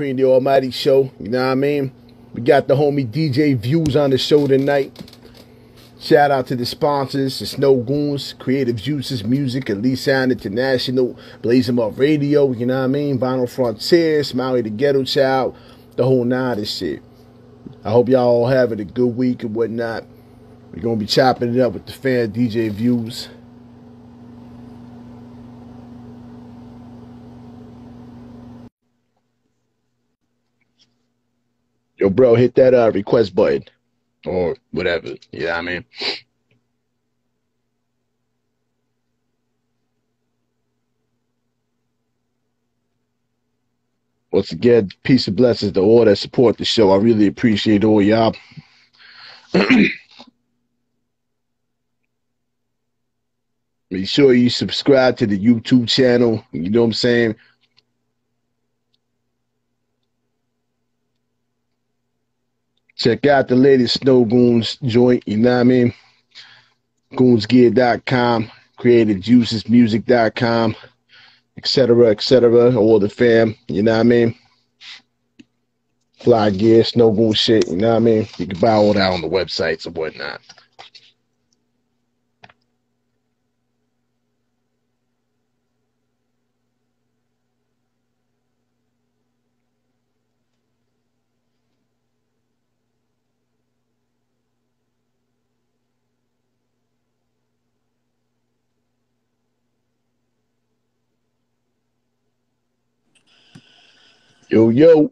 Supreme the Almighty show. You know what I mean? We got the homie djviews on the show tonight. Shout out to the sponsors, the Snow Goons, Creative Juices Music, Elite Sound International, Blaze 'em Up Radio, you know what I mean? Vinyl Frontiers, Maui the Ghetto Child, the whole nine of shit. I hope y'all all having a good week and whatnot. We're going to be chopping it up with the fan djviews. Yo, bro, hit that request button or whatever. You know what I mean? Once again, peace and blessings to all that support the show. I really appreciate all y'all. Make sure you subscribe to the YouTube channel. You know what I'm saying? Check out the latest Snow Goons joint, you know what I mean? Goonsgear.com, creativejuicesmusic.com, etc., all the fam, you know what I mean? Fly gear, Snow Goon shit, you know what I mean? You can buy all that on the websites and whatnot. Yo, yo.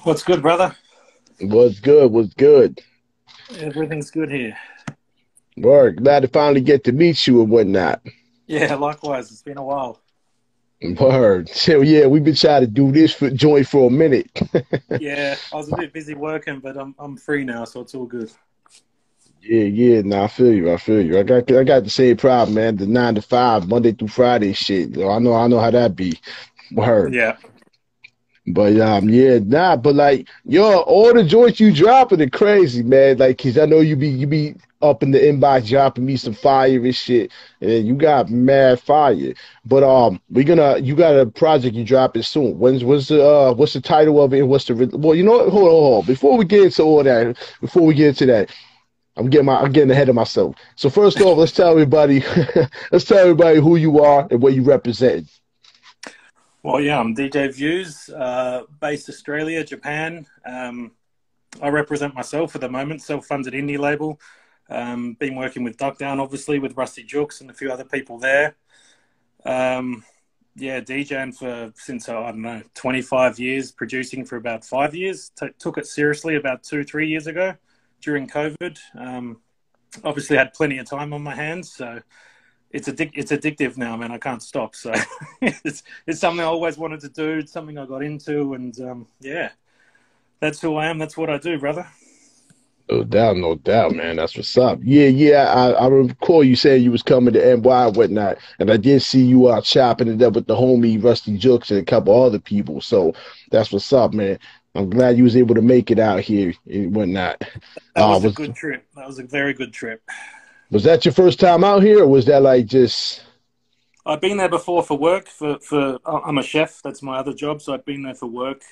What's good, brother? What's good? What's good? Everything's good here. Word. Glad to finally get to meet you and whatnot. Yeah, likewise. It's been a while. Word. So, yeah, we've been trying to do this joint for a minute. Yeah, I was a bit busy working, but I'm free now, so it's all good. Yeah. Nah, I feel you. I got the same problem, man. The 9 to 5, Monday through Friday shit. I know how that be. Word. Yeah. But yeah, nah, but like, yo, all the joints you dropping are crazy, man. Like, cause I know you be up in the inbox dropping me some fire and shit, and you got mad fire. But you got a project you dropping soon. What's the title of it? And what's the well? You know what? Hold on. Before we get into all that, I'm getting ahead of myself. So first off, let's tell everybody who you are and what you represent. Well, yeah, I'm djviews, based Australia, Japan. I represent myself at the moment, self-funded indie label. Been working with Duckdown, obviously, with Rusty Jooks and a few other people there. Yeah, DJing since, I don't know, 25 years, producing for about 5 years. Took it seriously about 2-3 years ago during COVID. Obviously had plenty of time on my hands, so it's addictive now, man. I can't stop. So it's something I always wanted to do. It's something I got into, and yeah, that's who I am. That's what I do, brother. No doubt, man. That's what's up. Yeah. I recall you saying you was coming to NY and whatnot, and I did see you out chopping it up with the homie Rusty Jooks and a couple other people. So that's what's up, man. I'm glad you was able to make it out here and whatnot. That was a good trip. That was a very good trip. Was that your first time out here, or was that like just... I've been there before for work. I'm a chef. That's my other job. So I've been there for work,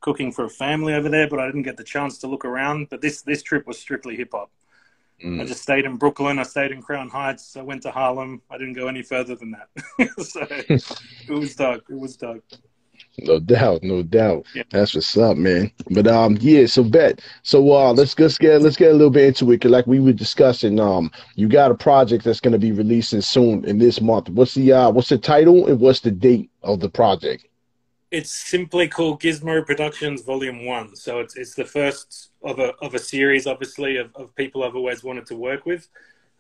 cooking for a family over there, but I didn't get the chance to look around. But this trip was strictly hip-hop. I just stayed in Brooklyn. I stayed in Crown Heights. I went to Harlem. I didn't go any further than that. So it was dope. No doubt. Yeah. That's what's up, man. But yeah, so let's get a little bit into it. Cause like we were discussing, you got a project that's gonna be releasing soon in this month. What's the title and what's the date of the project? It's simply called Gizmo Produktionz Volume 1. So it's the first of a series, obviously, of people I've always wanted to work with.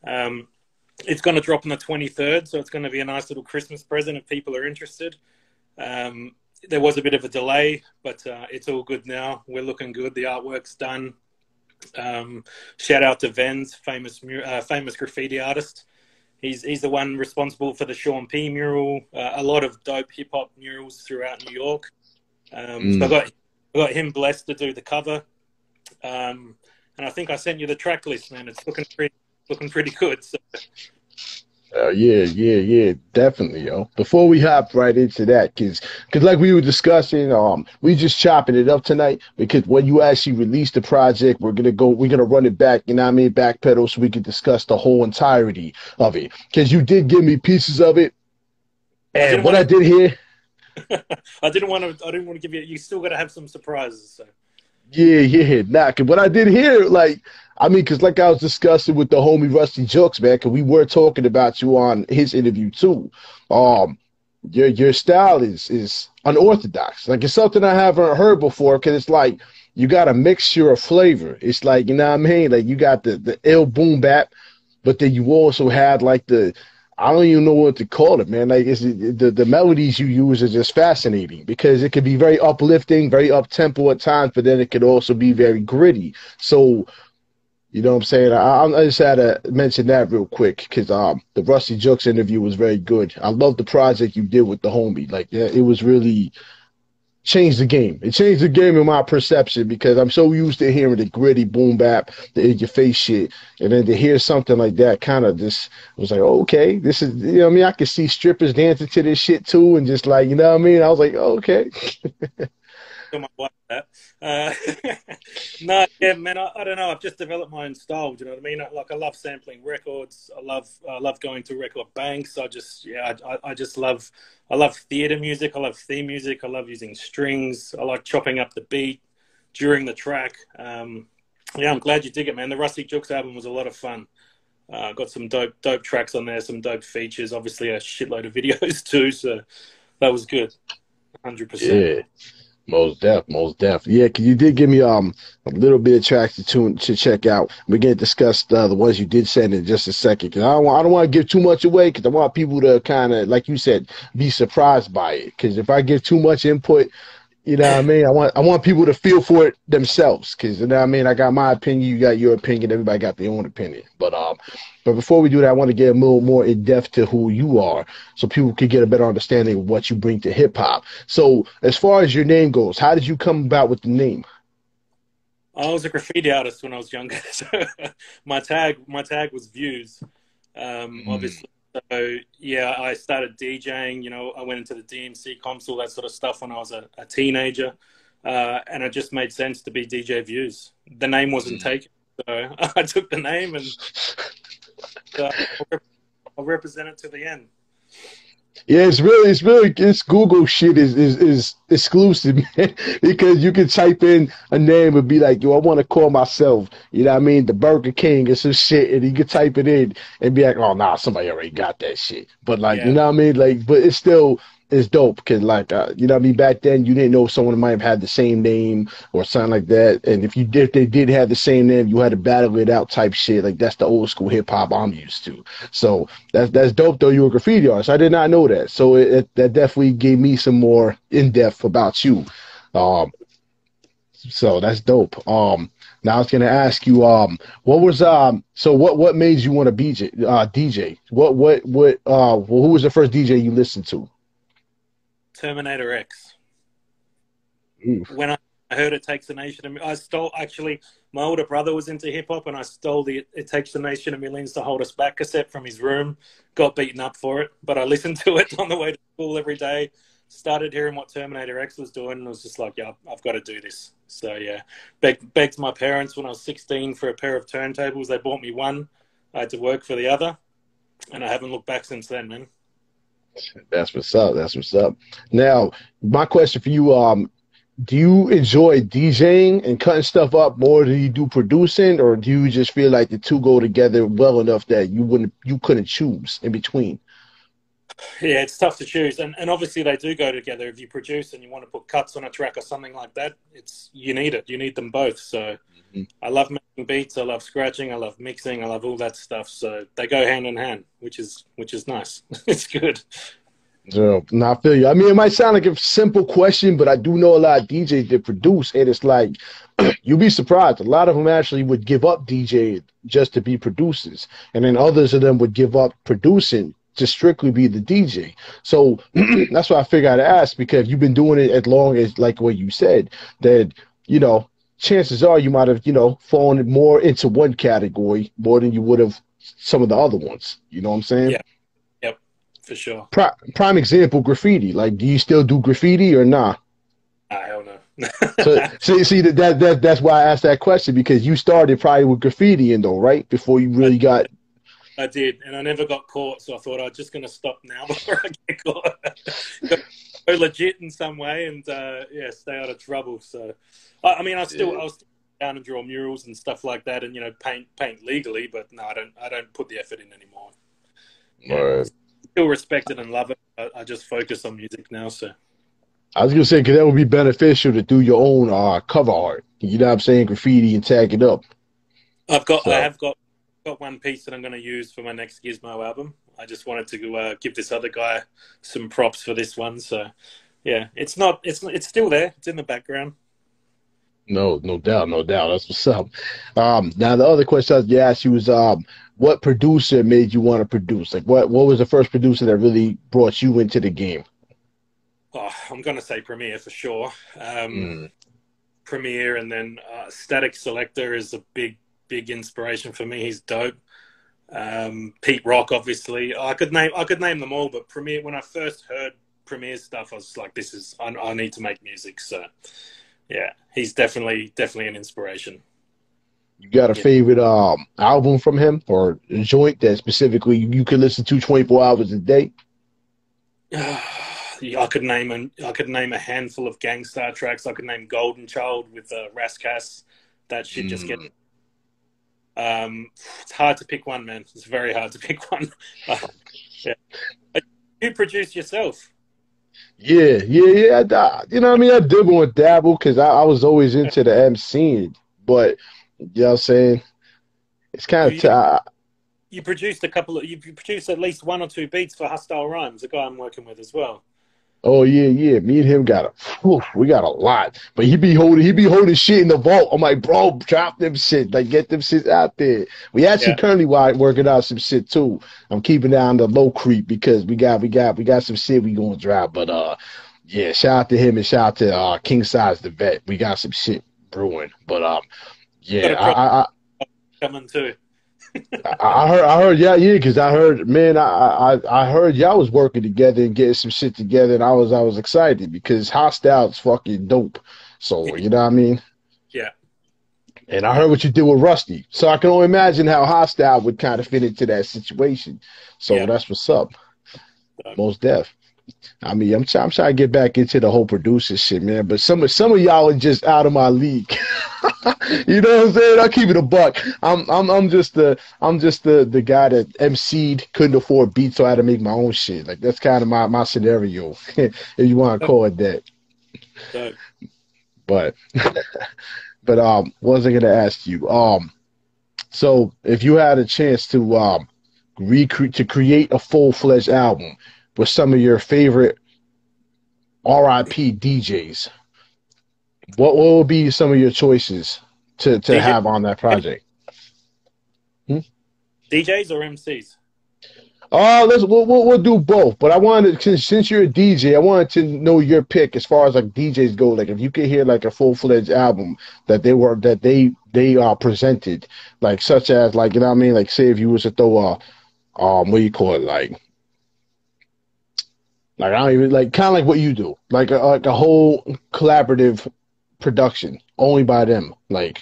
It's going to drop on the 23rd, so it's going to be a nice little Christmas present if people are interested. There was a bit of a delay, but it's all good now. We're looking good. The artwork's done. Shout out to Venz, famous graffiti artist. He's the one responsible for the Sean P mural, a lot of dope hip-hop murals throughout New York. So I got him blessed to do the cover. And I think I sent you the track list, man. It's looking pretty good. So Yeah, definitely, yo. Before we hop right into that, cause like we were discussing, we just chopping it up tonight because when you actually release the project, we're gonna run it back, you know what I mean, backpedal so we can discuss the whole entirety of it. Cause you did give me pieces of it, I and didn't what want I did here. to. I didn't want to give you. You still got to have some surprises. So Yeah, nah, 'cause what I did here, like, I mean, cause like I was discussing with the homie Rusty Jokes, man, cause we were talking about you on his interview too. Um, your style is unorthodox. Like it's something I haven't heard before, cause it's like you got a mixture of flavor. It's like, you know what I mean? Like you got the ill boom bap, but then you also had like I don't even know what to call it, man. Like the melodies you use are just fascinating because it could be very uplifting, very up tempo at times, but then it could also be very gritty. So you know what I'm saying? I just had to mention that real quick because the Rusty Jokes interview was very good. I love the project you did with the homie. Like yeah, it was really changed the game. It changed the game in my perception because I'm so used to hearing the gritty boom bap, the in your face shit, and then to hear something like that, kind of just was like, oh, okay, this is, you know what I mean? I could see strippers dancing to this shit too, and just like, you know what I mean? I was like, oh, okay. tell my wife that. Uh, no, yeah, man. I don't know. I've just developed my own style. Do you know what I mean? Like I love sampling records. I love going to record banks. I just love. I love theater music. I love theme music. I love using strings. I like chopping up the beat during the track. Yeah, I'm glad you dig it, man. The Rusty Jukes album was a lot of fun. Got some dope tracks on there, some dope features. Obviously, a shitload of videos too. So that was good, 100%. Yeah. Most def. Yeah, 'cause you did give me a little bit of tracks to check out. We're gonna discuss the ones you did send in just a second. 'Cause I don't want to give too much away. 'Cause I want people to kind of, like you said, be surprised by it. 'Cause if I give too much input, you know what I mean? I want people to feel for it themselves, because you know what I mean. I got my opinion, you got your opinion, everybody got their own opinion. But before we do that, I want to get a little more in depth to who you are, so people can get a better understanding of what you bring to hip hop. So, as far as your name goes, how did you come about with the name? I was a graffiti artist when I was younger, so my tag was views. Mm. Obviously, so yeah, I started DJing. You know, I went into the DMC comps, all that sort of stuff when I was a teenager, and it just made sense to be DJ Views. The name wasn't Mm. taken, so I took the name and I'll represent it to the end. Yeah, it's Google shit is exclusive, man, because you can type in a name and be like, yo, I want to call myself, you know what I mean, the Burger King or some shit, and you can type it in and be like, oh, nah, somebody already got that shit. But like, you Yeah, know what I mean, like, but it's dope because like, you know what I mean, back then you didn't know someone might have had the same name or something like that, and if they did have the same name, you had to battle it out type shit. Like that's the old school hip hop I'm used to. So. That's dope though. You're a graffiti artist. I did not know that. So that definitely gave me some more in depth about you. Um, so that's dope. Now I was gonna ask you, what was so what made you want to DJ? Who was the first DJ you listened to? Terminator X. Oof. When I heard "It Takes a Nation," I stole actually. My older brother was into hip hop, and I stole the "It Takes a Nation of Millions to Hold Us Back" cassette from his room. Got beaten up for it, but I listened to it on the way to school every day. Started hearing what Terminator X was doing, and I was just like, "Yeah, I've got to do this." So yeah, begged my parents when I was 16 for a pair of turntables. They bought me one. I had to work for the other, and I haven't looked back since then, man. That's what's up. That's what's up. Now, my question for you, do you enjoy DJing and cutting stuff up more than you do producing, or do you just feel like the two go together well enough that you couldn't choose in between? Yeah, it's tough to choose, and obviously they do go together. If you produce and you want to put cuts on a track or something like that, it's you need it. You need them both. So I love making beats. I love scratching. I love mixing. I love all that stuff. So they go hand in hand, which is nice. It's good. So, no, I feel you. I mean, it might sound like a simple question, but I do know a lot of DJs that produce, and it's like you'll be surprised. A lot of them actually would give up DJ just to be producers, and then others of them would give up producing to strictly be the DJ. So that's why I figured I'd ask, because you've been doing it as long as, like what you said, that you know, chances are you might have, fallen more into one category more than you would have some of the other ones. You know what I'm Yeah, saying? for sure. Prime example, graffiti. Like, do you still do graffiti or nah? Ah, hell no. So see that's why I asked that question, because you started probably with graffiti and though, right? Before you I, really got. I did, and I never got caught, so I thought I'm just going to stop now before I get caught. Go legit in some way, and yeah, stay out of trouble. So, I mean, I was still down and draw murals and stuff like that, and paint legally, but no, I don't put the effort in anymore. Yeah, Right. still respect it and love it. I just focus on music now. So I was gonna say, because that would be beneficial to do your own cover art. You know what I'm saying? Graffiti and tag it up. I So have got one piece that I'm going to use for my next Gizmo album. I just wanted to give this other guy some props for this one. So yeah, it's still there. It's in the background. no doubt, no doubt. That's what's up. Now the other question I was gonna ask you was, what producer made you want to produce? Like, what was the first producer that really brought you into the game? Oh, I'm going to say Premiere for sure. Mm. Premiere, and then Static Selector is a big inspiration for me. He's dope. Pete Rock, obviously. I could name them all, but Premiere. When I first heard Premiere stuff, I was like, I need to make music. So yeah, he's definitely an inspiration. You got a favorite album from him, or a joint that specifically you could listen to 24 hours a day? I could name a handful of Gangstar tracks. I could name Golden Child with Rascas. That shit just gets. It's hard to pick one, man. It's very hard to pick one. Yeah. You produce yourself. Yeah. You know what I mean? I dibble and dabble because I was always into the MCing, but you know what I'm saying? It's kind of you produced you produced at least one or two beats for Hostile Rhymes, a guy I'm working with as well. Oh yeah. Me and him we got a lot. But he be holding shit in the vault. I'm like, bro, drop them shit. Like, get them shit out there. We actually currently working out some shit too. I'm keeping down the low creep because we got some shit we gonna drop. But yeah, shout out to him and shout out to King Size the Vet. We got some shit brewing. But yeah, I coming too. I heard, yeah, because I heard, man, I heard y'all was working together and getting some shit together, and I was excited because Hostile's fucking dope. So you know what I mean? Yeah. And I heard what you did with Rusty, so I can only imagine how Hostile would kind of fit into that situation. So that's what's up. Most def. I mean, I'm trying to get back into the whole producer shit, man. But some of y'all are just out of my league. You know what I'm saying? I'll keep it a buck. I'm just the guy that MC'd, couldn't afford beats, so I had to make my own shit. Like, that's kind of my scenario, if you want to call it that. But what was I gonna ask you? So if you had a chance to create a full-fledged album with some of your favorite RIP DJs, what would be some of your choices to have on that project? DJs or MCs? We'll do both. But I wanted, since you're a DJ, I wanted to know your pick as far as like DJs go. Like, if you could hear like a full-fledged album that they are presented, like, such as, like, you know what I mean? Like, say if you was to throw what do you call it, like I don't even, like, kind of like what you do, like a whole collaborative production only by them, like.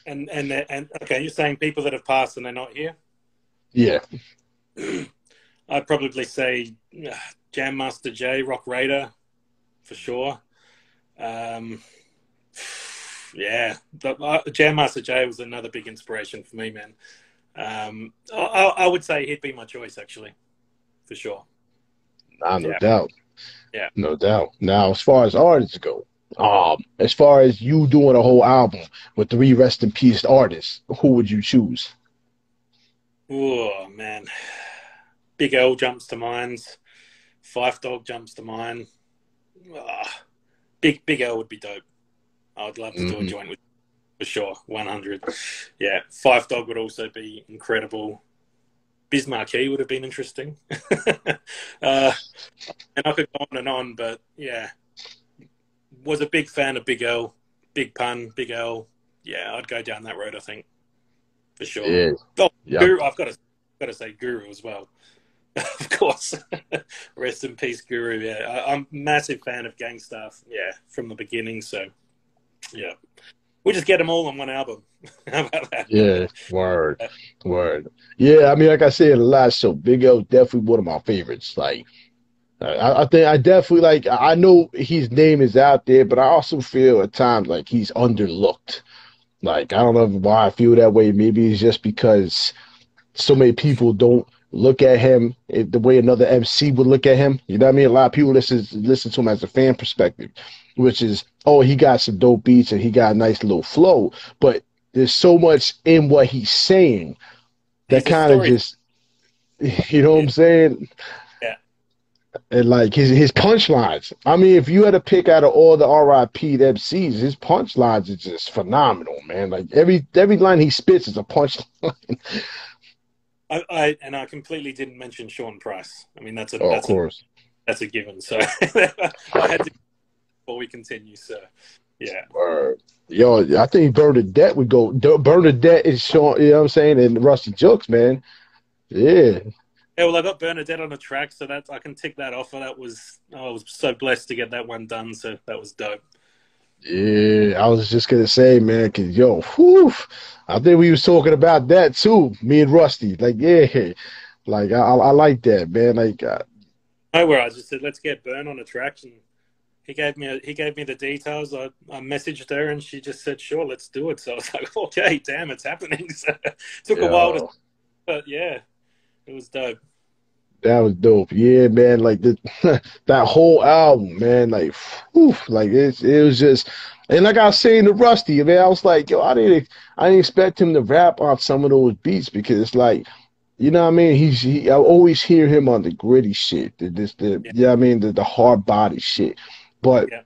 And okay, you're saying people that have passed and they're not here? Yeah. I'd probably say Jam Master Jay, Rock Raider, for sure. Yeah, Jam Master Jay was another big inspiration for me, man. I would say he'd be my choice, actually, for sure. No doubt. Yeah. No doubt. Now, as far as artists go, as far as you doing a whole album with 3 rest in peace artists, who would you choose? Oh, man. Big L jumps to mind. Fife Dog jumps to mind. Big L would be dope. I would love to do a joint with, for sure, 100. Yeah, Fife Dog would also be incredible. Biz Marquee would have been interesting. And I could go on and on, but yeah, was a big fan of Big L, Big Pun, Big L. Yeah, I'd go down that road, I think, for sure. Yeah. Oh, yeah. Guru, I've got to say Guru as well. Of course. Rest in peace, Guru. Yeah, I'm a massive fan of Gang Stuff. Yeah, from the beginning. So, yeah. We just get them all on one album. How about that? Yeah, word, word. Yeah, I mean, like I said in the last show, Big L definitely one of my favorites. Like, I think I definitely like. I know his name is out there, but I also feel at times like he's underlooked. Like, I don't know why I feel that way. Maybe it's just because so many people don't look at him the way another MC would look at him. You know what I mean? A lot of people listen to him as a fan perspective, which is, oh, he got some dope beats and he got a nice little flow. But there's so much in what he's saying that He's a kind of story. just, you know what Yeah. I'm saying? Yeah. And like his punchlines. I mean, if you had to pick out of all the RIP MCs, his punchlines are just phenomenal, man. Like every line he spits is a punchline. I completely didn't mention Sean Price. I mean, Oh, of course. that's a given. So I had to before we continue. So yeah. Yo, I think Bernadette would go. Bernadette is Sean, you know what I'm saying, and Rusty Jokes, man. Yeah. Yeah, well, I got Bernadette on the track, so that I can tick that off. I was so blessed to get that one done. So that was dope. Yeah, I was just gonna say, man, cause yo, whew, I think we was talking about that too, me and Rusty. Like, yeah, like I like that, man. Like, Nowhere, I just said, let's get Bern on the track, and he gave me the details. I messaged her, and she just said, sure, let's do it. So I was like, okay, damn, it's happening. So it took a while to, but yeah, it was dope. that was dope. Yeah, man. Like that whole album, man. Like, whew, like it was just, and like I was saying to Rusty, man, I was like, yo, I didn't expect him to rap on some of those beats because it's like, you know what I mean? I always hear him on the gritty shit, Yeah, you know what I mean, the hard body shit. But yeah,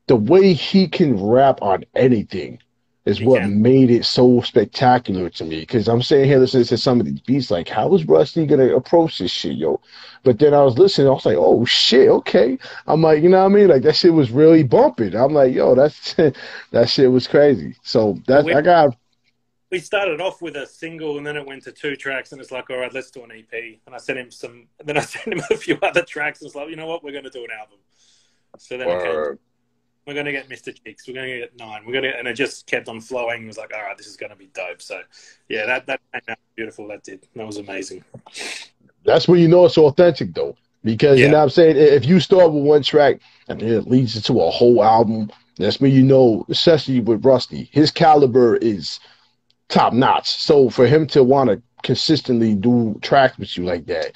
the way he can rap on anything is he what can. made it so spectacular to me. Because I'm sitting here listening to some of these beats, like, how is Rusty gonna approach this shit, yo? But then I was listening, I was like, oh shit, okay. I'm like, you know what I mean? Like that shit was really bumping. I'm like, yo, that's that shit was crazy. So Well, that I got we started off with a single, and then it went to 2 tracks, and it's like, all right, let's do an EP. And I sent him then I sent him a few other tracks, and it's like, you know what, we're going to do an album. So then it came. We're going to get Mr. Cheeks. We're going to get Nine. And it just kept on flowing. It was like, all right, this is going to be dope. So, yeah, that came out beautiful. That was amazing. that's when you know it's authentic though. Because you know Yeah, what I'm saying? If you start with one track and then it leads into a whole album, that's when you know, especially with Rusty, his caliber is top notch. So for him to want to consistently do tracks with you like that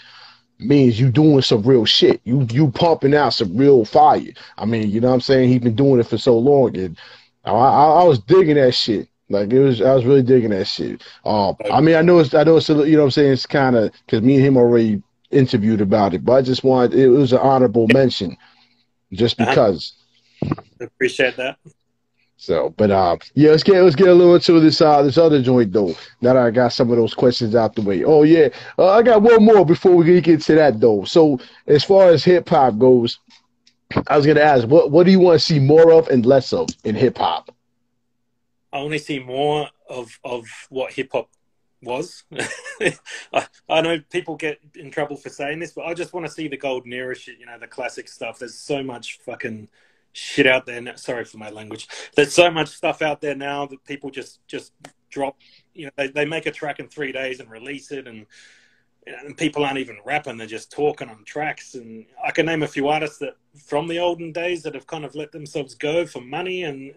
means you doing some real shit. You pumping out some real fire. I mean, you know what I'm saying? He's been doing it for so long, and I was digging that shit. Like I was really digging that shit. I mean, I know it's, you know what I'm saying? It's kind of because me and him already interviewed about it, but I just wanted it was an honorable mention just because. appreciate that. So, but yeah, let's get a little into this other joint though. Now that I got some of those questions out the way. Oh yeah, I got one more before we get to that though. So as far as hip hop goes, I was gonna ask, what do you want to see more of and less of in hip hop? I want to see more of what hip hop was. I know people get in trouble for saying this, but I just want to see the golden era shit, the classic stuff. There's so much fucking shit out there now. Sorry for my language. There's so much stuff out there now that people just drop. They make a track in 3 days and release it, and people aren't even rapping; they're just talking on tracks. And I can name a few artists that from the olden days that have kind of let themselves go for money, and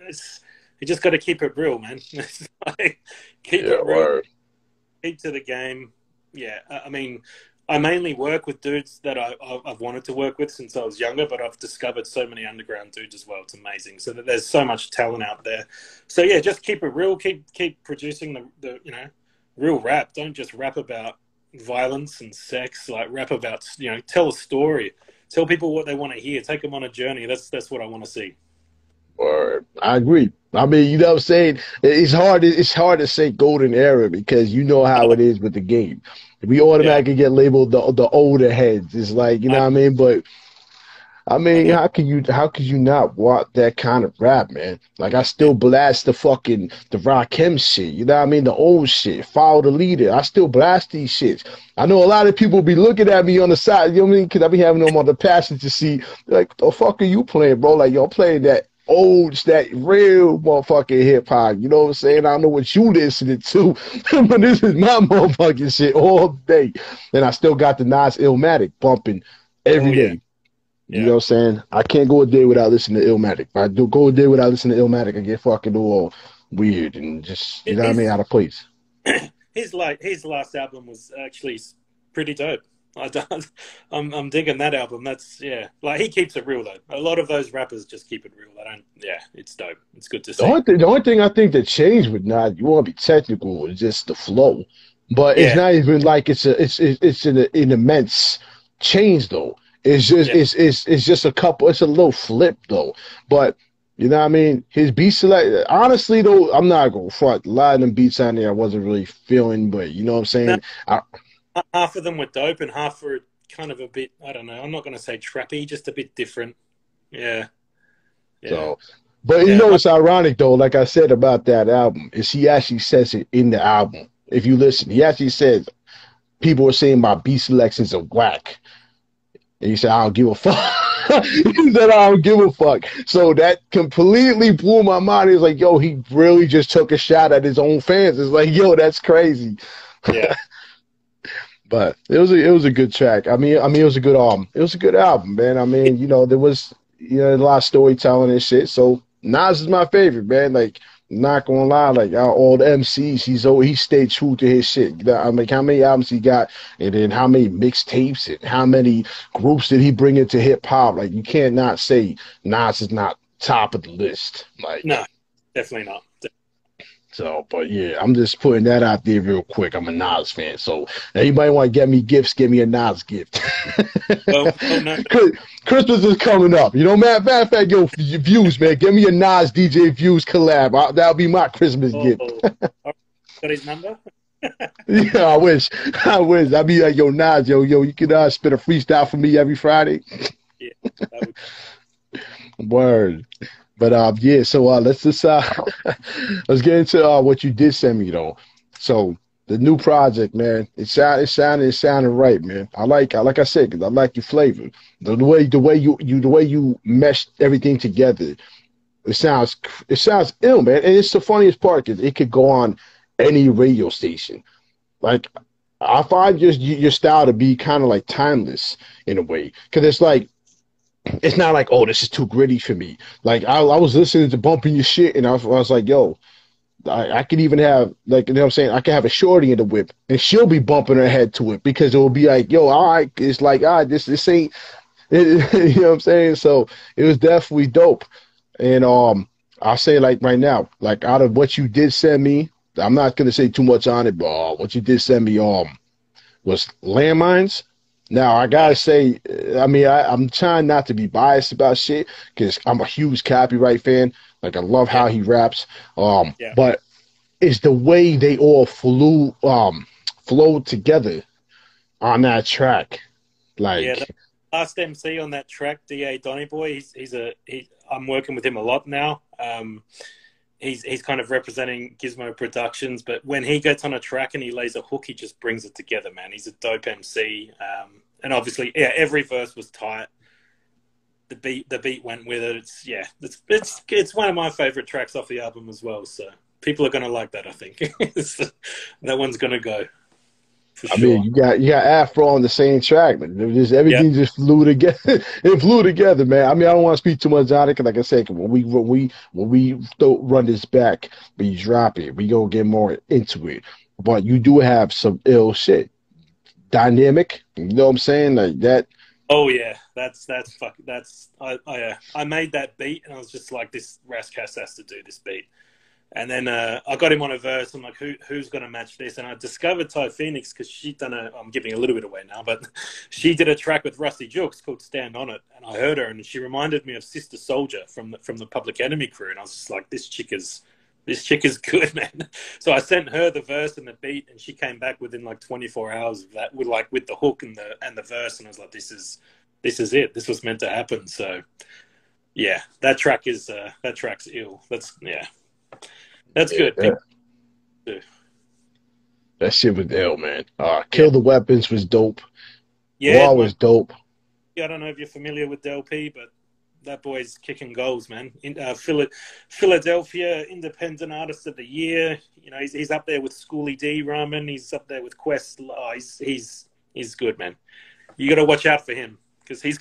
you just got to keep it real, man. Keep it real. Word. Keep to the game. Yeah, I mean, I mainly work with dudes that I've wanted to work with since I was younger, but I've discovered so many underground dudes as well. It's amazing. So that there's so much talent out there. So yeah, just keep it real. Keep producing the real rap. Don't just rap about violence and sex. Like rap about tell a story. Tell people what they want to hear. Take them on a journey. That's what I want to see. Word. I agree. I mean, you know what I'm saying? It's hard. It's hard to say golden era because you know how it is with the game. We automatically get labeled the older heads. It's like, you know what I mean? But I I mean, know. how could you not want that kind of rap, man? Like I still blast the Rakim shit, you know what I mean? The old shit, Follow the Leader. I still blast these shits. I know a lot of people be looking at me on the side, you know what I mean? Cause I be having them on the passenger seat, like, what the fuck are you playing, bro? Like, yo, I'm playing that real motherfucking hip hop. You know what I'm saying? I don't know what you listening to, but this is my motherfucking shit all day. And I still got the Nas Illmatic bumping every Oh yeah, day. You know yeah. what I'm saying? I can't go a day without listening to Illmatic. If I do go a day without listening to Illmatic, I get fucking all weird and just, you know what I mean, His out of place. his last album was actually pretty dope. I don't, I'm digging that album. That's yeah, like he keeps it real though. A lot of those rappers just keep it real. They don't. Yeah, it's dope. It's good to see. The only thing I think that changed with not, you want to be technical, is just the flow. But it's Yeah, not even like it's an immense change though. yeah. It's just a couple. It's a little flip though. But you know what I mean? His beat select. Honestly though, I'm not gonna front. A lot of them beats on there I wasn't really feeling, but you know what I'm No, saying? I, half of them were dope, and half were kind of a bit. I don't know. I'm not going to say trappy, just a bit different. Yeah, yeah, so, but you yeah. know, it's ironic though. Like I said about that album, is he actually says it in the album. If you listen, he actually says people are saying my beat selections are whack, and he said I don't give a fuck. He said I don't give a fuck. So that completely blew my mind. He was like, yo, he really just took a shot at his own fans. It's like, yo, that's crazy. Yeah. But it was a good track. It was a good it was a good album, man. I mean, you know, there was a lot of storytelling and shit. So Nas is my favorite, man. Like, not gonna lie, like all the MCs, he stayed true to his shit. You know, I mean, how many albums he got, and then how many mixtapes, and how many groups did he bring into hip hop? Like, you can't not say Nas is not top of the list. Like, No, definitely not. so, but yeah, I'm just putting that out there real quick. I'm a Nas fan. So, anybody want to get me gifts, give me a Nas gift. Well, no. Christmas is coming up. You know, matter of fact, yo, views, man. Give me a Nas djviews collab. That'll be my Christmas gift. Oh, got his number? Yeah, I wish. I wish. I'd be like, yo, Nas, yo, you can spit a freestyle for me every Friday. Yeah, that would. Word. But yeah, so let's just let's get into what you did send me though. So the new project, man, it sounded right, man. Like I said, 'cause I like your flavor, the way you meshed everything together. It sounds ill, man, and it's the funniest part because it could go on any radio station. Like I find your style to be kind of like timeless in a way because it's not like, oh, this is too gritty for me. Like I was listening to bumping your shit, and I was like, yo, I could even have like, you know what I'm saying? I could have a shorty in the whip, and she'll be bumping her head to it because it will be like, yo, all right, it's like, all right, this ain't, you know what I'm saying? So it was definitely dope, and I'll say like right now, like out of what you did send me, I'm not gonna say too much on it, but what you did send me was Landmines. Now I gotta say, I'm trying not to be biased about shit because I'm a huge copyright fan. Like I love Yeah, how he raps. yeah, But it's the way they all flowed together on that track. yeah. The Like, last MC on that track, Da Donny Boy. I'm working with him a lot now. He's kind of representing Gizmo Productionz, but when he gets on a track and he lays a hook, he just brings it together, man. He's a dope MC, and obviously, yeah, every verse was tight. The beat went with it. It's one of my favorite tracks off the album as well. So people are gonna like that, I think. That one's gonna go for I mean, sure. you got Afro on the same track, man. Yeah, Everything just flew together. It flew together, man. I mean, I don't want to speak too much on it, 'cause like I said, when we run this back, we drop it, we gonna get more into it. But you do have some ill shit, dynamic. You know what I'm saying? Like that. oh yeah, I made that beat and I was just like, this Rascas has to do this beat. And then I got him on a verse. I'm like, who's going to match this? And I discovered Ty Phoenix because I'm giving a little bit away now, but she did a track with Rusty Jukes called Stand On It. And I heard her and she reminded me of Sister Soldier from the Public Enemy crew. And I was just like, this chick is good, man. So I sent her the verse and the beat and she came back within like 24 hours of that with the hook and the verse. And I was like, this is it. This was meant to happen. So yeah, that track's ill. That's Yeah, good. People do. that shit was ill, man. Yeah, Kill the Weapons was dope. yeah. Raw was dope. I don't know if you're familiar with Del P, but that boy's kicking goals, man. In Philadelphia Independent Artist of the Year. You know, he's up there with Schoolie D Ramen. He's up there with Quest. Oh, he's good, man. You got to watch out for him because he's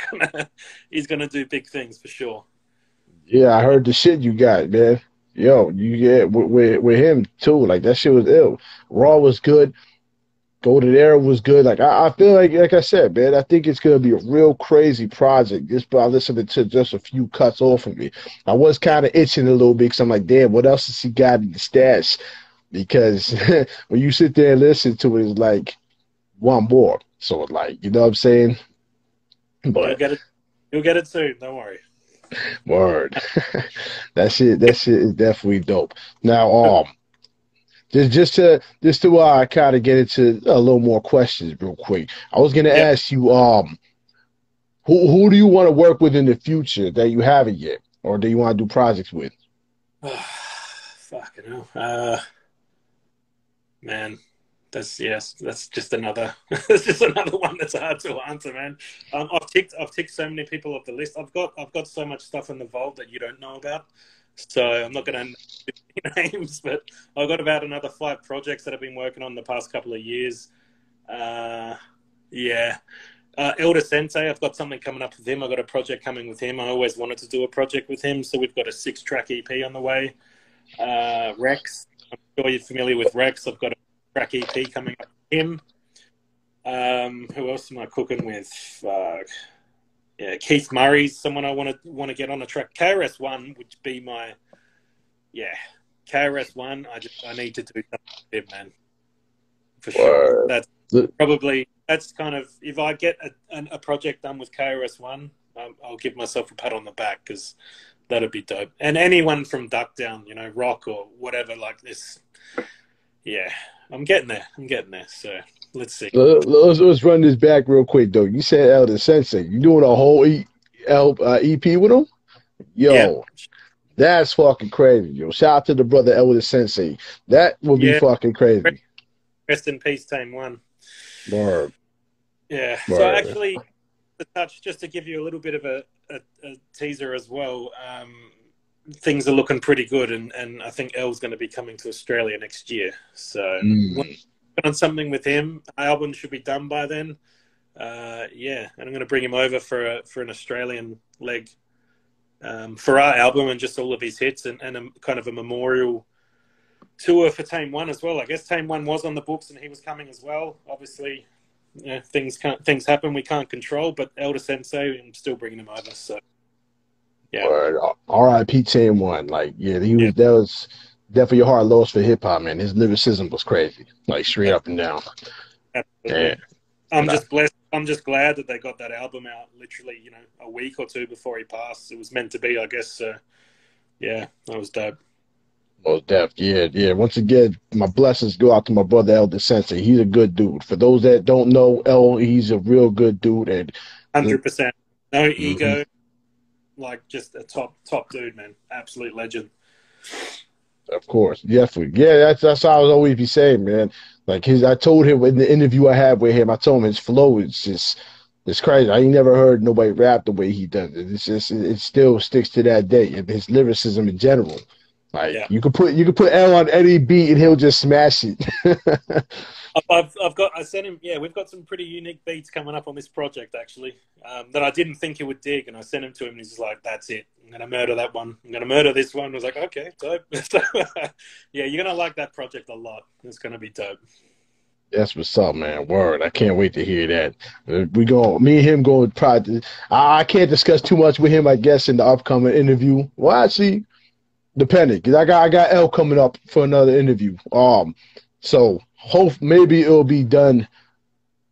gonna do big things for sure. Yeah, I heard the shit you got, man. Yo, you get with him too. Like that shit was ill. Raw was good. Golden Era was good. Like I feel like I said, man, I think it's gonna be a real crazy project just by listening to just a few cuts off of me. I was kind of itching a little bit because I'm like, damn, what else has he got in the stash? Because when you sit there and listen to it, it's like one more. So like, you know what I'm saying? You'll But get it. You'll get it soon. Don't worry. word, that shit is definitely dope. Now, just to kind of get into a little more questions real quick. I was gonna Yep. ask you, who do you want to work with in the future that you haven't yet, or do you want to do projects with? Fucking hell. Man, that's just another that's just another one that's hard to answer, man. I've ticked so many people off the list. I've got so much stuff in the vault that you don't know about. So I'm not going to name names, but I've got about another 5 projects that I've been working on the past couple of years. Yeah. Elder Sensei, I've got something coming up with him. I've got a project coming with him. I always wanted to do a project with him, so we've got a 6-track EP on the way. Rex, I'm sure you're familiar with Rex. I've got a track EP coming up with him. Who else am I cooking with? Yeah, Keith Murray's someone I want to get on a track. KRS-One would be my KRS-One. I need to do something with him, man, for sure. That's kind of, if I get a project done with KRS-One, I'll give myself a pat on the back because that'd be dope. And anyone from Duck Down, you know, Rock or whatever like this. Yeah, I'm getting there. So let's see. Let's run this back real quick though. You said Elder Sensei. You doing a whole EP with him? Yo, Yeah. that's fucking crazy, yo. Shout out to the brother Elder Sensei. That would be fucking crazy. Rest in peace, Team One. Word. Yeah. Word. So actually, just to give you a little bit of a teaser as well, things are looking pretty good, and I think El's going to be coming to Australia next year. So working on something with him. Our album should be done by then. Yeah, and I'm going to bring him over for an Australian leg for our album and just all of his hits and a kind of a memorial tour for Tame One as well. I guess Tame One was on the books and he was coming as well. Obviously, you know, things happen we can't control, but Elder Sensei, I'm still bringing him over. So yeah. R.I.P. Tame One. Like, yeah, that was definitely a hard loss for hip hop, man. His lyricism was crazy, like straight up and down. Absolutely. Yeah. I'm just blessed. I'm just glad that they got that album out literally, you know, a week or two before he passed. It was meant to be, I guess. So, yeah, that was dope. Most def, yeah. Once again, my blessings go out to my brother Elder Sensei. He's a good dude. For those that don't know El, he's a real good dude. And 100%. No ego. Like, just a top dude, man. Absolute legend. Of course, definitely. Yeah, that's how I was always be saying, man. Like I told him in the interview I had with him, I told him his flow is just, it's crazy. I ain't never heard nobody rap the way he does it. It's just, it still sticks to that day. And his lyricism in general. Like you could put L on any beat and he'll just smash it. I sent him. Yeah, we've got some pretty unique beats coming up on this project actually that I didn't think he would dig, and I sent him to him, and he's like, "That's it. I'm gonna murder that one. I'm gonna murder this one." I was like, "Okay, dope." So, yeah, you're gonna like that project a lot. It's gonna be dope. That's what's up, man. Word. I can't wait to hear that. Me and him going probably. I can't discuss too much with him, I guess, in the upcoming interview. Well, actually, depending, because I got L coming up for another interview. So maybe it'll be done.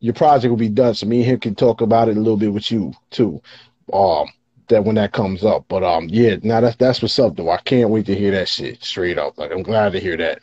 Your project will be done, so me and him can talk about it a little bit with you too. That when that comes up, but yeah, now that's what's up though. I can't wait to hear that shit straight up. Like I'm glad to hear that.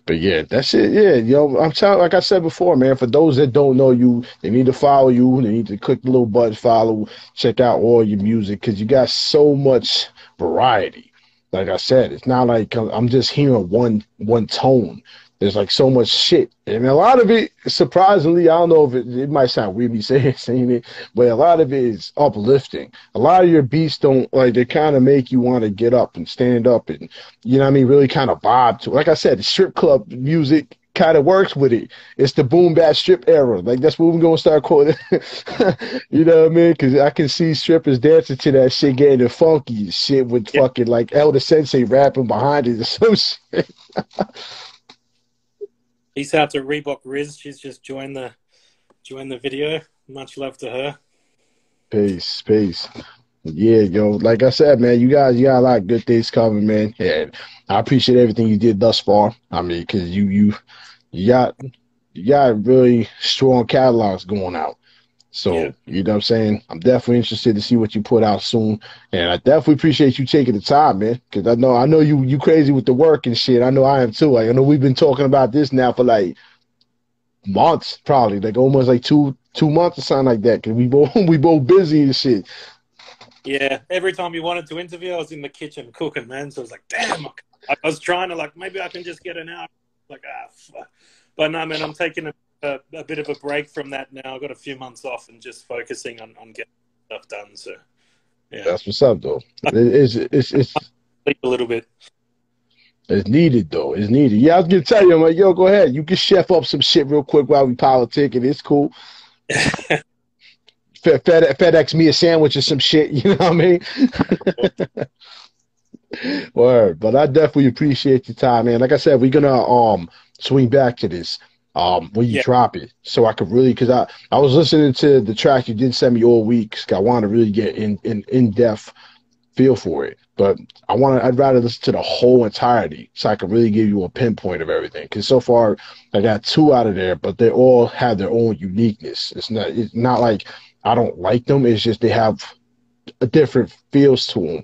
But yeah, that's it. Yeah, yo, I'm telling, like I said before, man. For those that don't know you, they need to follow you. They need to click the little button, follow, check out all your music because you got so much variety. Like I said, it's not like I'm just hearing one tone. There's like so much shit, and a lot of it, surprisingly, I don't know if it might sound weird me saying it, but a lot of it is uplifting. A lot of your beats don't like they kind of make you want to get up and stand up and you know what I mean, really kind of vibe to it. Like I said, the strip club music kind of works with it. It's the boom bap strip era. Like that's what we're gonna start quoting. You know what I mean? Because I can see strippers dancing to that shit, getting the funky shit with fucking like Elder Sensei rapping behind it or some shit. Peace out to Reebok Riz. She's just joined the video. Much love to her. Peace, peace. Yeah, yo, like I said, man, you got a lot of good things coming, man. And I appreciate everything you did thus far. I mean, because you got really strong catalogs going out. So, Yeah. you know what I'm saying? I'm definitely interested to see what you put out soon. And I definitely appreciate you taking the time, man. Because I know you crazy with the work and shit. I know I am too. Like, I know we've been talking about this now for like months, probably. Like almost like two months or something like that. Because we both busy and shit. Yeah. Every time you wanted to interview, I was in the kitchen cooking, man. So I was like, damn. I was trying to like, maybe I can just get an hour. Like, fuck. But no, man, I'm taking a bit of a break from that now. I've got a few months off and just focusing on getting stuff done. So, yeah. That's what's up, though. It's Sleep a little bit. It's needed, though. It's needed. Yeah, I was going to tell you, I'm like, yo, go ahead. You can chef up some shit real quick while we politicking. It's cool. FedEx me a sandwich or some shit. You know what I mean? Word. But I definitely appreciate your time, man. Like I said, we're going to swing back to this when you drop it. So I could really, because I was listening to the track you did send me all week. Cause I want to really get in-depth feel for it. But I'd rather listen to the whole entirety so I can really give you a pinpoint of everything. Because so far I got 2 out of there, but they all have their own uniqueness. It's not like I don't like them. It's just they have a different feels to them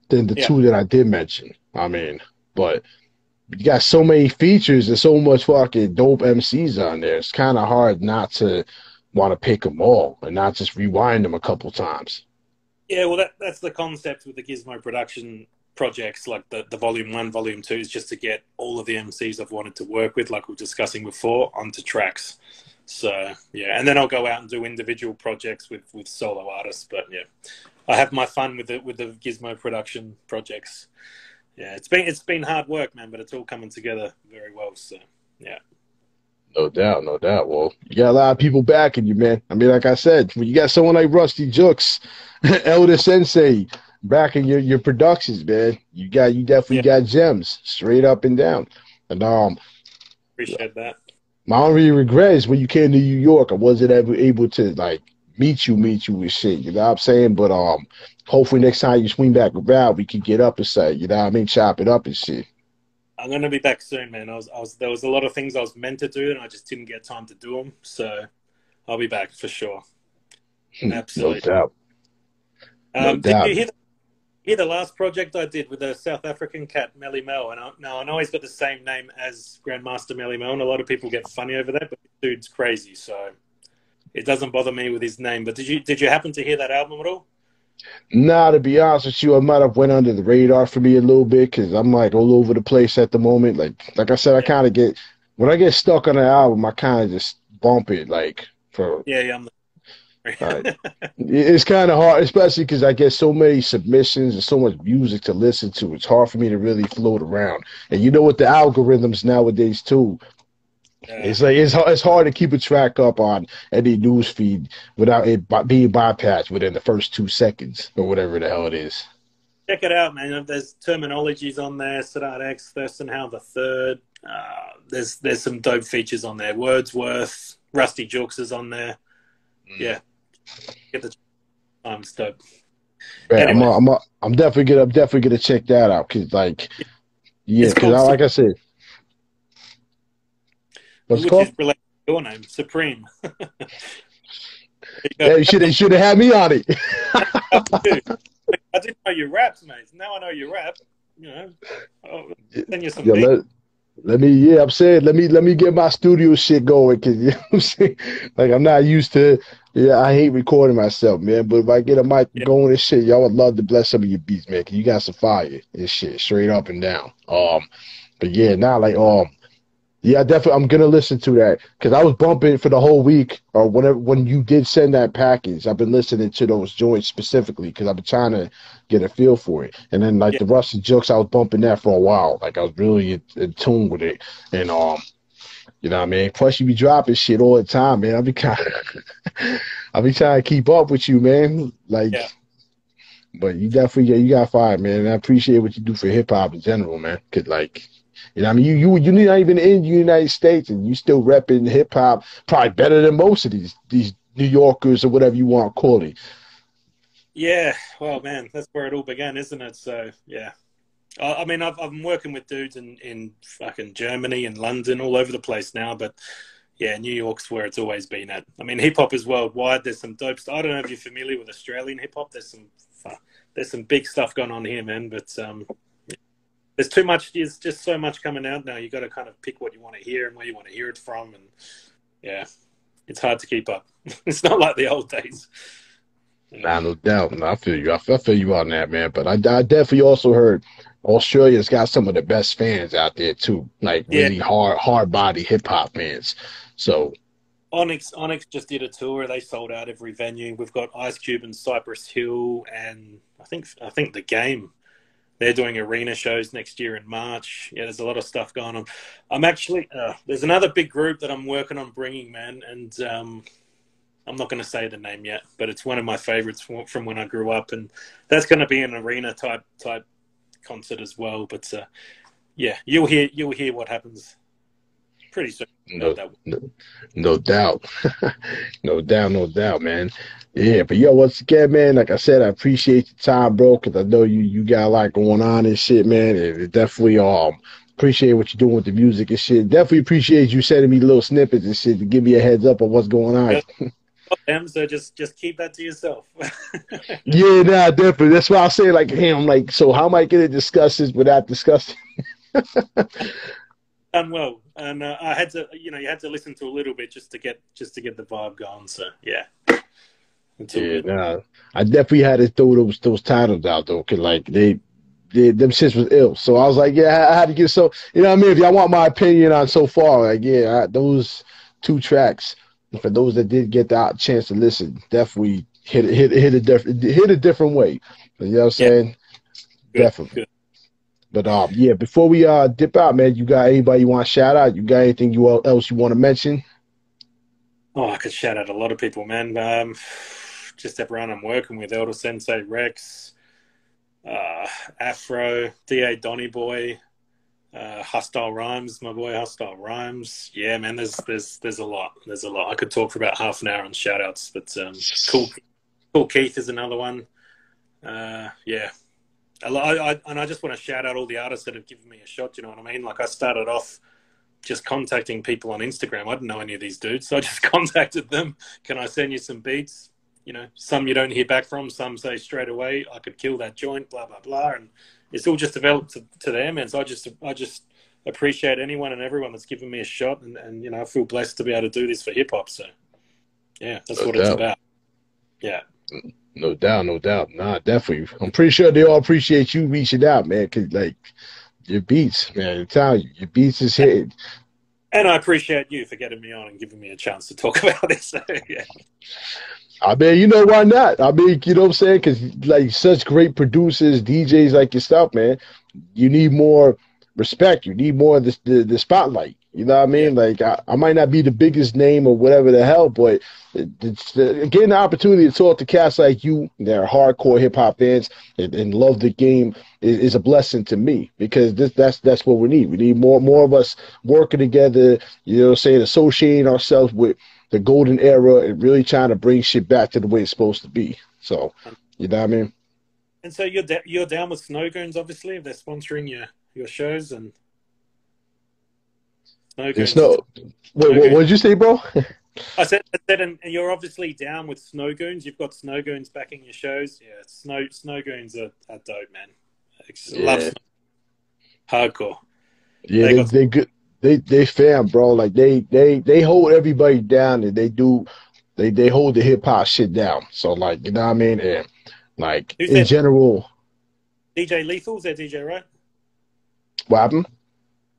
than the 2 that I did mention. I mean, but you got so many features and so much fucking dope MCs on there. It's kind of hard not to want to pick them all and not just rewind them a couple times. Yeah, well, that's the concept with the Gizmo production projects, like the Volume 1, Volume 2, is just to get all of the MCs I've wanted to work with, like we were discussing before, onto tracks. So, yeah, and then I'll go out and do individual projects with solo artists. But, yeah, I have my fun with the Gizmo production projects. Yeah, it's been hard work, man, but it's all coming together very well. So, yeah. No doubt, no doubt. Well, you got a lot of people backing you, man. I mean, like I said, when you got someone like Rusty Jooks, Elder Sensei backing your productions, man, you definitely got gems straight up and down. And appreciate that. My only regret is when you came to New York, I wasn't ever able to like meet you with shit. You know what I'm saying? But hopefully next time you swing back around, we can get up and say, you know what I mean, chop it up and shit. I'm gonna be back soon, man. There was a lot of things I was meant to do, and I just didn't get time to do them. So I'll be back for sure. Absolutely. No doubt. Did you hear the last project I did with the South African cat Melly Mel? And I know he's got the same name as Grandmaster Melly Mel, and a lot of people get funny over that, but the dude's crazy, so it doesn't bother me with his name. But did you happen to hear that album at all? Nah, to be honest with you, I might have went under the radar for me a little bit because I'm like all over the place at the moment. Like I said, I kind of when I get stuck on an album, I kind of just bump it it's kind of hard, especially because I get so many submissions and so much music to listen to. It's hard for me to really float around. And you know what the algorithms nowadays too. It's like it's hard to keep a track up on any news feed without it being bypassed within the first 2 seconds or whatever the hell it is. Check it out, man. There's terminologies on there. Sadat X, Thurston Howell the Third. There's some dope features on there. Wordsworth, Rusty Jooks is on there. Yeah, get the times dope. Right, anyway. I'm definitely gonna check that out because like like I said. What's it called? Related to your name, Supreme. Yeah, you should have had me on it. I didn't know you raps, mate. Now I know you rap. You know, send you some beats. I'm saying, let me get my studio shit going, cause you know what I'm saying, like I'm not used to. Yeah, I hate recording myself, man. But if I get a mic Yeah, going and shit, y'all would love to bless some of your beats, man. Cause you got some fire and shit, straight up and down. But yeah, now like yeah, definitely. I'm gonna listen to that because I was bumping for the whole week or whenever when you did send that package. I've been listening to those joints specifically because I've been trying to get a feel for it. And then like yeah, the Rusty Jokes, I was bumping that for a while. Like I was really in tune with it. And you know what I mean. Plus you be dropping shit all the time, man. I be kind, I be trying to keep up with you, man. Like, yeah. but you definitely yeah, you got fired, man. And I appreciate what you do for hip hop in general, man. Cause like. You know, what I mean, you're not even in the United States, and you still repping hip hop probably better than most of these New Yorkers or whatever you want to call it. Yeah, well, man, that's where it all began, isn't it? So, yeah. I mean, I've been working with dudes in fucking Germany and London, all over the place now, but yeah, New York's where it's always been at. I mean, hip hop is worldwide. There's some dope stuff. I don't know if you're familiar with Australian hip hop. There's some big stuff going on here, man. But there's too much. There's just so much coming out now. You got to kind of pick what you want to hear and where you want to hear it from, and yeah, it's hard to keep up. It's not like the old days. Nah, no doubt. No, I feel you. I feel you on that, man. But I definitely also heard Australia's got some of the best fans out there too, like Yeah, really hard body hip hop fans. So Onyx just did a tour. They sold out every venue. We've got Ice Cube and Cypress Hill, and I think the Game. They're doing arena shows next year in March. Yeah, there's a lot of stuff going on. I'm actually there's another big group that I'm working on bringing, man, and I'm not going to say the name yet, but it's one of my favorites from when I grew up, and that's going to be an arena type concert as well. But yeah, you'll hear what happens pretty soon about no that. no, no doubt. No doubt, man. Yeah, but yo, once again, man, like I said, I appreciate your time, bro, because I know you got a lot going on and shit, man. And it definitely appreciate what you're doing with the music and shit. Definitely appreciate you sending me little snippets and shit to give me a heads up on what's going on. Them, so just keep that to yourself. Yeah, nah, definitely. That's why I say like, hey, I'm like, so how am I gonna discuss this without discussing? Done well, and I had to, you had to listen to a little bit just to get the vibe going. So yeah, it's all Yeah, good. nah. I definitely had to throw those titles out though, cause like they them shits was ill. So I was like, yeah, I had to get so you know what I mean. If y'all want my opinion on so far, like yeah, those two tracks for those that did get the chance to listen, definitely hit a different way. You know what I'm Yeah, saying? good, Definitely. good. But yeah, before we dip out, man, you got anybody you want to shout out? You got anything else you want to mention? Oh, I could shout out a lot of people, man. Just everyone I'm working with: Elder Sensei Rex, uh, Afro, Da Donny Boy, Hostile Rhymes, my boy Hostile Rhymes. Yeah, man, there's a lot. There's a lot. I could talk for about half an hour on shout outs, but cool Keith is another one. Yeah. And I just want to shout out all the artists that have given me a shot. You know what I mean? Like I started off just contacting people on Instagram. I didn't know any of these dudes, so I just contacted them. Can I send you some beats? Some you don't hear back from. Some say straight away, I could kill that joint. Blah blah blah, and it's all just developed to them. And so I just appreciate anyone and everyone that's given me a shot, and I feel blessed to be able to do this for hip hop. So yeah, that's No what it's doubt. about. Yeah. No doubt, no doubt. Nah, definitely. I'm pretty sure they all appreciate you reaching out, man. Cause like your beats, man. I'm telling you, your beats is hitting. And I appreciate you for getting me on and giving me a chance to talk about this. So, yeah. I mean, you know why not? I mean, you know what I'm saying? Because like such great producers, DJs like yourself, man, you need more respect. You need more of the spotlight. You know what I Yeah. mean? Like I might not be the biggest name or whatever the hell, but getting the opportunity to talk to cats like you that are hardcore hip hop fans and love the game is a blessing to me because that's what we need. We need more of us working together. You know what I'm saying? Associating ourselves with the golden era and really trying to bring shit back to the way it's supposed to be. So, you know what I mean? And so you're down with Snow Goons, obviously, if they're sponsoring your shows, and Snow It's Goons is no. Wait, Snow Goons. what did you say, bro? I said, and you're obviously down with Snow Goons. You've got Snow Goons backing your shows. Yeah, Snow Goons are dope, man. Love Yeah, Snow. Hardcore. Yeah, They got they good. They fam, bro. Like they hold everybody down, and they hold the hip hop shit down. So like, you know what I mean? And like who's in that? general, DJ Lethal's their DJ, right? what happened?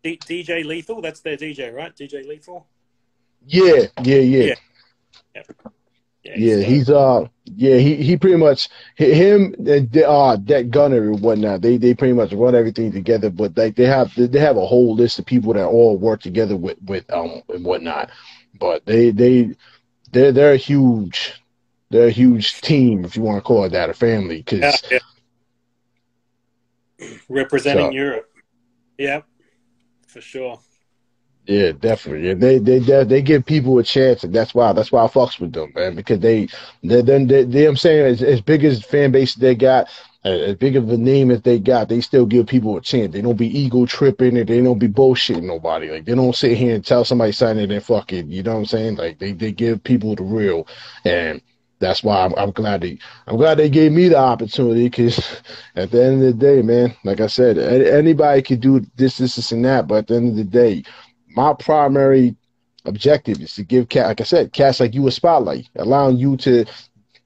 DJ Lethal, that's their DJ, right? DJ Lethal. Yeah, yeah, yeah. Yeah, yeah, yeah. He's Yeah, dope. yeah, he pretty much him and that Gunner and whatnot. They pretty much run everything together, but like they have a whole list of people that all work together with and whatnot. But they're a huge team, if you want to call it that, a family. Yeah, Because yeah. Representing so Europe. Yeah, for sure. yeah, definitely. Yeah, they give people a chance, and that's why I fucks with them, man. Because they I'm saying as big as fan base they got, as big of a name as they got, they still give people a chance. They don't be ego tripping, and they don't be bullshitting nobody. Like they don't sit here and tell somebody something and then fuck it. You know what I'm saying? Like they give people the real, and that's why I'm glad they gave me the opportunity. Because at the end of the day, man, like I said, anybody could do this, and that, but at the end of the day, my primary objective is to give cat, like I said, cats like you a spotlight, allowing you to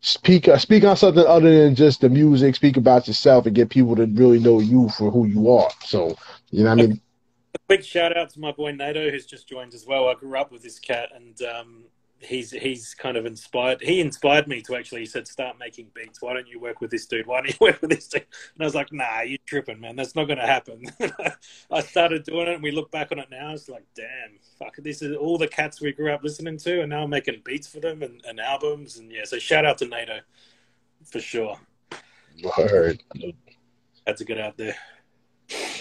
speak on something other than just the music, speak about yourself, and get people to really know you for who you are. So, you know what I A mean? quick shout out to my boy Nato, who's just joined as well. I grew up with this cat, and he's kind of inspired. He inspired me to actually. He said, "Start making beats. Why don't you work with this dude? Why don't you work with this dude?" And I was like, "Nah, you're tripping, man. That's not going to happen." I started doing it, and we look back on it now. It's like, damn, fuck. This is all the cats we grew up listening to, and now I'm making beats for them and albums. And yeah, so shout out to Nato for sure. Word. Had to get out there.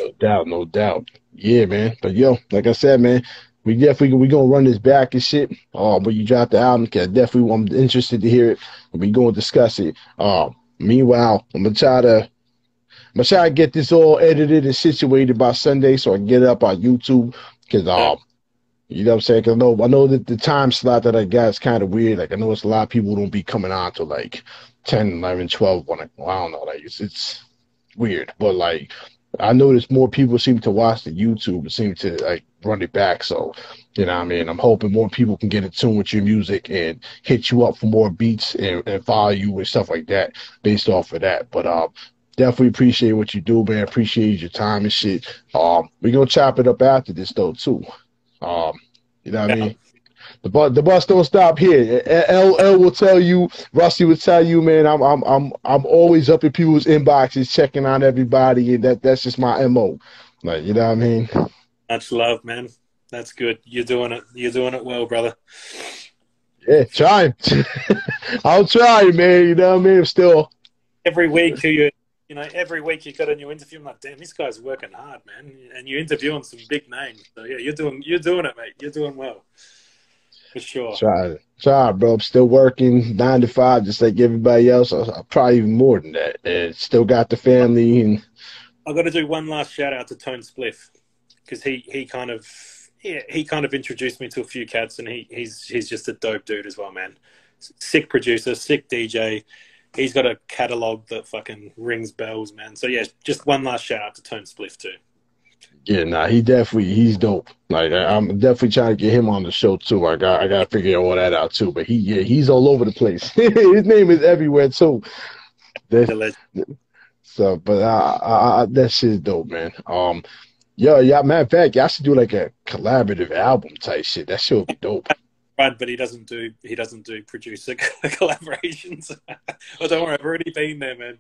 No doubt, no doubt. Yeah, man. But yo, like I said, man, we gonna run this back and shit. When you drop the album, cause definitely I'm interested to hear it, and we gonna discuss it. Meanwhile, I'm gonna try to get this all edited and situated by Sunday so I can get it up on YouTube. Cause Yeah. you know what I'm saying? Cause I know that the time slot that I got is kind of weird. Like I know it's a lot of people don't be coming on till like 10, 11, 12. When I don't know, like it's weird, but like I noticed more people seem to watch the YouTube and seem to like run it back. So, you know what I mean? I'm hoping more people can get in tune with your music and hit you up for more beats and follow you and stuff like that based off of that. But definitely appreciate what you do, man. Appreciate your time and shit. We're gonna chop it up after this though too. You know what I Yeah. mean? The bus don't stop here. L will tell you, Rusty will tell you, man. I'm always up in people's inboxes, checking on everybody, and that's just my MO. Like you know what I mean? Much love, man. That's good. You're doing it. You're doing it well, brother. Yeah, trying. I'll try, man. You know what I mean? I'm still. Every week, every week you got a new interview. I'm like, damn, this guy's working hard, man. And you interview on some big names. So yeah, you're doing it, mate. You're doing well, for sure. Try, bro. I'm still working 9 to 5, just like everybody else. Probably even more than that. And still got the family and. I've got to do one last shout out to Tone Spliff because he kind of introduced me to a few cats, and he's just a dope dude as well, man. Sick producer, sick DJ. He's got a catalog that fucking rings bells, man. So yeah, just one last shout out to Tone Spliff too. Yeah, nah, he's dope. Like I'm definitely trying to get him on the show too. I gotta figure all that out too. But he's all over the place. His name is everywhere too. The legend. So, but that shit's dope, man. Yeah. Matter of fact, y'all should do like a collaborative album type shit. That shit would be dope. Right, but he doesn't do producer collaborations. Well, don't worry, I've already been there, man.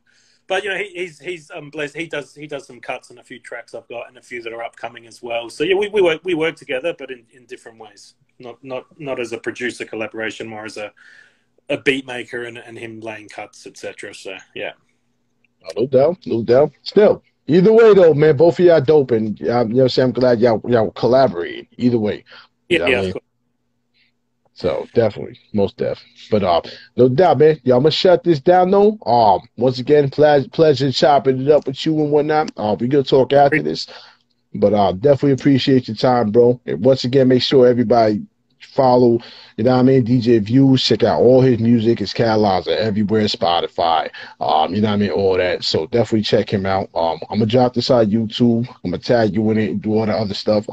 But he's blessed. He does some cuts on a few tracks I've got and a few that are upcoming as well. So yeah, we work together, but in different ways. Not as a producer collaboration, more as a beat maker and him laying cuts, etc. So yeah. Oh, no doubt. Still, either way though, man, both of y'all dope, and you know what I'm saying? I'm glad y'all collaborate. Either way, you know what I mean? Of course. So definitely, most def. But no doubt, man. Y'all gonna shut this down though. Once again, pleasure chopping it up with you and whatnot. We gonna talk after this. But definitely appreciate your time, bro. And once again, make sure everybody follow, you know what I mean, DJ Views. Check out all his music. His catalogs are everywhere, Spotify, you know what I mean, all that. So definitely check him out. I'm gonna drop this on YouTube. I'm gonna tag you in it and do all the other stuff.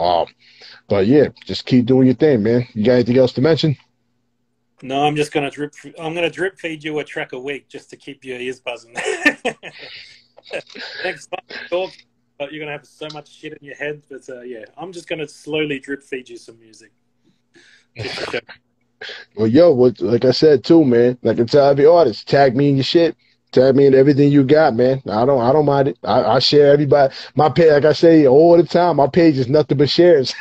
But yeah, just keep doing your thing, man. You got anything else to mention? No, I'm just gonna drip. I'm gonna drip feed you a track a week just to keep your ears buzzing. Next time we talk, but you're gonna have so much shit in your head. But yeah, I'm just gonna slowly drip feed you some music. Well, yo, like I said too, man. Like I tell every artist, tag me in your shit. Tag me in everything you got, man. I don't mind it. I share everybody. My page, like I say all the time, my page is nothing but shares.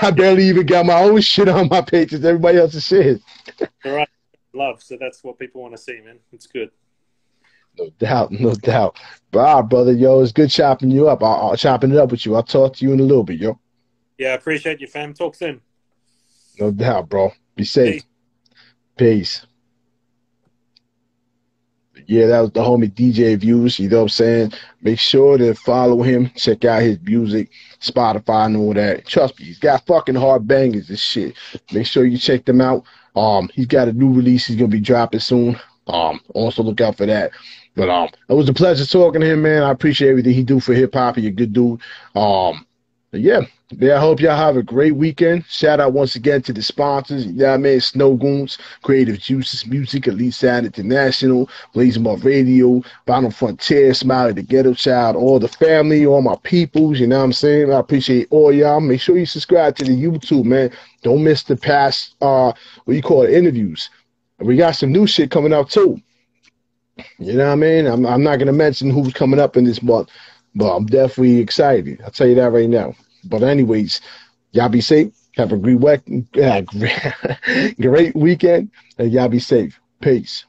I barely even got my own shit on my page. It's everybody else's shares. All right, love. So that's what people want to see, man. It's good. No doubt, no doubt. But all right, brother, yo, it's good chopping you up. I'll chopping it up with you. I'll talk to you in a little bit, yo. Yeah, I appreciate you, fam. Talk soon. No doubt, bro. Be safe. Peace. Yeah, that was the homie DJ Views. You know what I'm saying? Make sure to follow him. Check out his music, Spotify and all that. Trust me, he's got fucking hard bangers and shit. Make sure you check them out. He's got a new release he's gonna be dropping soon. Also look out for that. But it was a pleasure talking to him, man. I appreciate everything he do for hip hop. He's a good dude. Yeah, I hope y'all have a great weekend. Shout out once again to the sponsors. You know what I mean? Snow Goons, Creative Juices Music, Elite Sound International, Blazing Up Radio, Bottom Frontier, Smiley the Ghetto Child, all the family, all my peoples. You know what I'm saying? I appreciate all y'all. Make sure you subscribe to the YouTube, man. Don't miss the past, interviews. We got some new shit coming out too. You know what I mean? I'm not gonna mention who's coming up in this month, but I'm definitely excited. I'll tell you that right now. But anyways, y'all be safe. Have a great weekend, and y'all be safe. Peace.